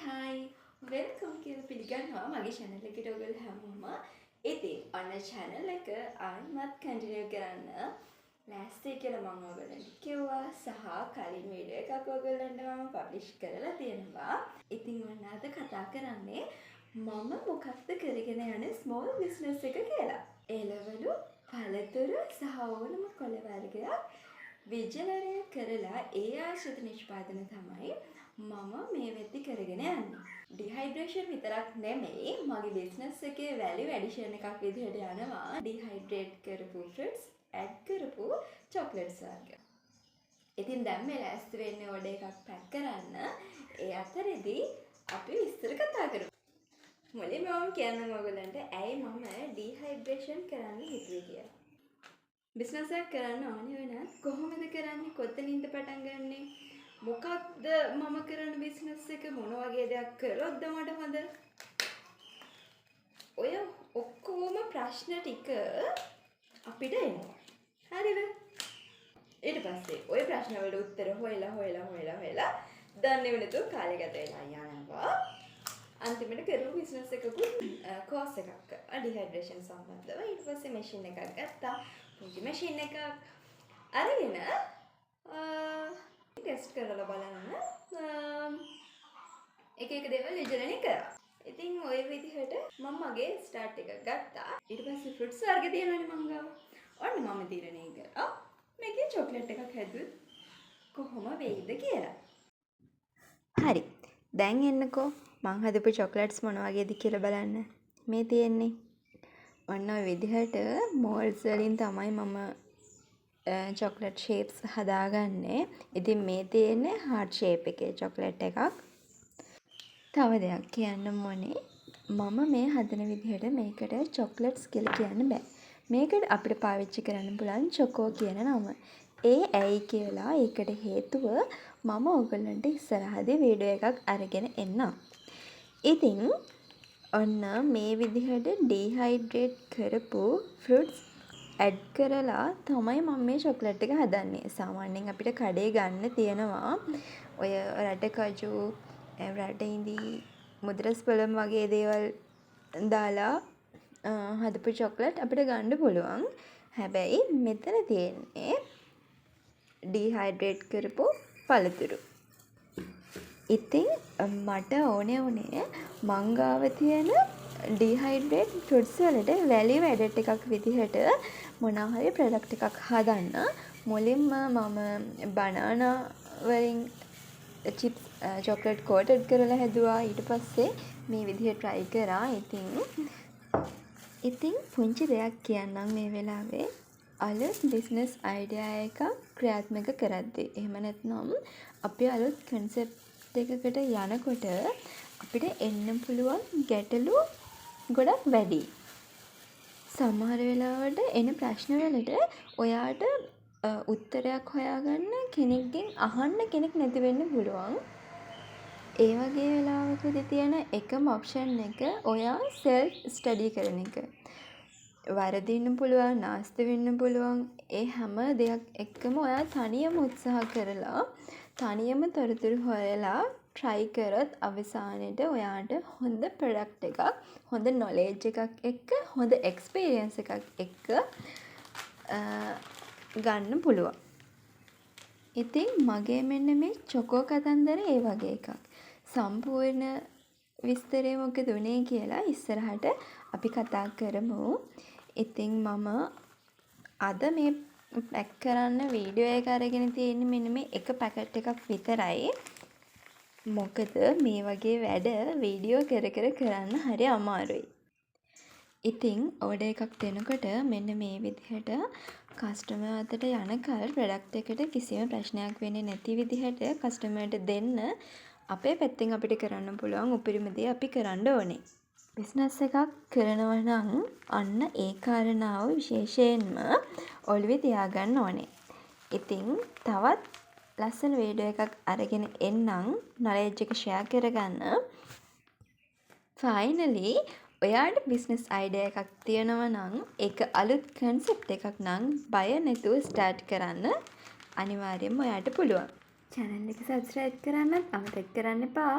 Hi welcome කියලා පිළිගන්නවා මගේ channel එකට ඔයගොල්ලෝ හැමෝම. ඉතින් අන්න channel එක ආයෙමත් continue කරන්න ලෑස්ති කියලා මම ඔයගොල්ලන්ට කිව්වා සහ කලින් වීඩියෝ එකක් ඔයගොල්ලන්ට මම publish කරලා තියෙනවා. ඉතින් ඔන්න අද කතා කරන්නේ මම මොකක්ද කරගෙන යන small business එක කියලා. එළවලු, පළතුරු සහ ඕනම කොළ වර්ගයක් විජනනය කරලා ඒ ආශ්‍රිත නිෂ්පාදන තමයි මම මේ වෙද්දි කරගෙන යන්නේ. ඩිහයිඩ්‍රේෂන් විතරක් නෙමෙයි මගේ බිස්නස් එකේ වැලියු ඇඩිෂන් එකක් විදිහට යනවා ඩිහයිඩ්‍රේට් කරපු ෆෘට්ස් ඇඩ් කරපු චොක්ලට්ස් වර්ග. ඉතින් දැන් මේ ලෑස්ති වෙන්නේ ඕඩර් එකක් පැක් කරන්න. ඒ අතරේදී අපි විස්තර කතා කරමු. මුලින්ම මම කියන්නම් ඔයගලන්ට ඇයි මම ඩිහයිඩ්‍රේෂන් කරන්න හිතුවේ කියලා. බිස්නස් එකක් කරන්න ඕනේ වෙනත් කොහොමද කරන්නේ? කොතනින්ද පටන් ගන්නෙ? මොකක්ද මම කරන බිස්නස් එක මොන වගේ දෙයක් කළොත්ද මට හොඳ? ඔය ඔක්කොම ප්‍රශ්න ටික අපිට එනවා. හරිද? ඊට පස්සේ ඔය ප්‍රශ්න වලට උත්තර හොයලා දන්නේ නැතුව කාලය ගත වෙලා යනවා. අන්තිමට කරපු බිස්නස් එකකුත් කෝස් එකක් ඩිහයිඩ්‍රේෂන් සම්බන්ධව. ඊට පස්සේ මැෂින් එකක් ගත්තා. පුංචි මැෂින් එකක් අරගෙන ටෙස්ට් කරලා බලන්න එක දේවල් විජනනය කරා. ඉතින් ওই විදිහට මම මගේ ස්ටාර්ට් එකක් ගත්තා. ඊට පස්සේ ෆෘට්ස් වර්ග තියෙනවනේ මං ගාව. ඔන්න මම තීරණය කරා මේකේ චොක්ලට් එකක් හැදුවොත් කොහොම වෙයිද කියලා. හරි. දැන් එන්නකෝ මං හදපු චොක්ලට්ස් මොන වගේද කියලා බලන්න. මේ තියෙන්නේ. ඔන්න ඔය විදිහට මෝල්ඩ්ස් වලින් තමයි මම චොක්ලට් ෂේප්ස් හදාගන්නේ. ඉතින් මේ තියෙන්නේ හાર્ට් ෂේප් එකේ චොක්ලට් එකක්. තව දෙයක් කියන්න ඕනේ. මම මේ හදන විදිහට මේකට චොක්ලට්ස් කියලා කියන්න බෑ. මේකට අපිට පාවිච්චි කරන්න පුළුවන් චොකෝ කියන නම. ඒ ඇයි කියලා ඒකට හේතුව මම ඔයගලන්ට ඉස්සරහදී වීඩියෝ එකක් අරගෙන එන්නම්. ඉතින් ඔන්න මේ විදිහට ඩිහයිඩ්‍රේට් කරපු ෆෘට්ස් ඇඩ් කරලා තමයි මම මේ චොක්ලට් එක හදන්නේ. සාමාන්‍යයෙන් අපිට කඩේ ගන්න තියෙනවා ඔය රට කජු, රට ඉඳි, මුද්‍රස් පළම් වගේ දේවල් දාලා හදපු චොක්ලට් අපිට ගන්න පුළුවන්. හැබැයි මෙතන තියෙන්නේ ඩිහයිඩ්‍රේට් කරපු පළතුරු. ඉතින් මට ඕනේ උනේ මං ගාව තියෙන ඩිහයිඩ්‍රේට් ෆෘට්ස් වලට වැලියු ඇඩඩ් එකක් විදිහට මොනවා හරි ප්‍රොඩක්ට් එකක් හදන්න. මුලින්ම මම බනානා වලින් චිප්ස් චොක්ලට් කෝටඩ් කරලා හැදුවා. ඊට පස්සේ මේ විදිහට try කරා. ඉතින් පුංචි දෙයක් කියන්නම් මේ වෙලාවේ. අලුත් බිස්නස් අයිඩියා එකක් ක්‍රියාත්මක කරද්දී එහෙම නැත්නම් අපි අලුත් කන්සෙප්ට් එකකට යනකොට අපිට එන්න පුළුවන් ගැටලු ගොඩක් වැඩි. සමහර වෙලාවට එන ප්‍රශ්න වලට ඔයාට උත්තරයක් හොයාගන්න කෙනෙක්ගෙන් අහන්න කෙනෙක් නැති වෙන්න පුළුවන්. ඒ වගේ වෙලාවකදී තියෙන එකම ඔප්ෂන් එක ඔයා සෙල්ෆ් ස්ටඩි කරන එක. වරදින්න පුළුවන්, නාස්ති වෙන්න පුළුවන්. ඒ හැම දෙයක් එක්කම ඔයා තනියම උත්සාහ කරලා තනියම තොරතුරු හොයලා try කරොත් අවසානයේට ඔයාට හොඳ ප්‍රොඩක්ට් එකක්, හොඳ knowledge එකක් එක්ක, හොඳ experience එකක් එක්ක ගන්න පුළුවන්. ඉතින් මගේ මෙන්න මේ චොකෝ කතන්දර ඒ වගේ එකක්. සම්පූර්ණ විස්තරය මොකද උනේ කියලා ඉස්සරහට අපි කතා කරමු. ඉතින් මම අද මේ පැක් කරන්න වීඩියෝ එක අරගෙන තියෙන්නේ මෙන්න මේ එක පැකට් එකක් විතරයි. මොකද මේ වගේ වැඩ වීඩියෝ කර කරන්න හරි අමාරුයි. ඉතින් ඕඩර් එකක් දෙනකොට මෙන්න මේ විදිහට කස්ටමර් අතට යනකල් ප්‍රොඩක්ට් එකට කිසිම ප්‍රශ්නයක් වෙන්නේ නැති විදිහට කස්ටමර්ට දෙන්න අපේ පැත්තෙන් අපිට කරන්න පුළුවන් උපරිම දේ අපි කරන්න ඕනේ. බිස්නස් එකක් කරනවා නම් අන්න ඒ කාරණාව විශේෂයෙන්ම ඔළුවේ තියාගන්න ඕනේ. ඉතින් තවත් ලස්සන වීඩියෝ එකක් අරගෙන එන්නම් knowledge එක share කරගන්න. finally ඔයාට බිස්නස් අයිඩියා එකක් තියෙනවා නම් ඒක අලුත් concept එකක් නම් බය නැතුව start කරන්න අනිවාර්යයෙන්ම ඔයාට පුළුවන්. channel එක subscribe කරන්නත් අමතක කරන්න එපා.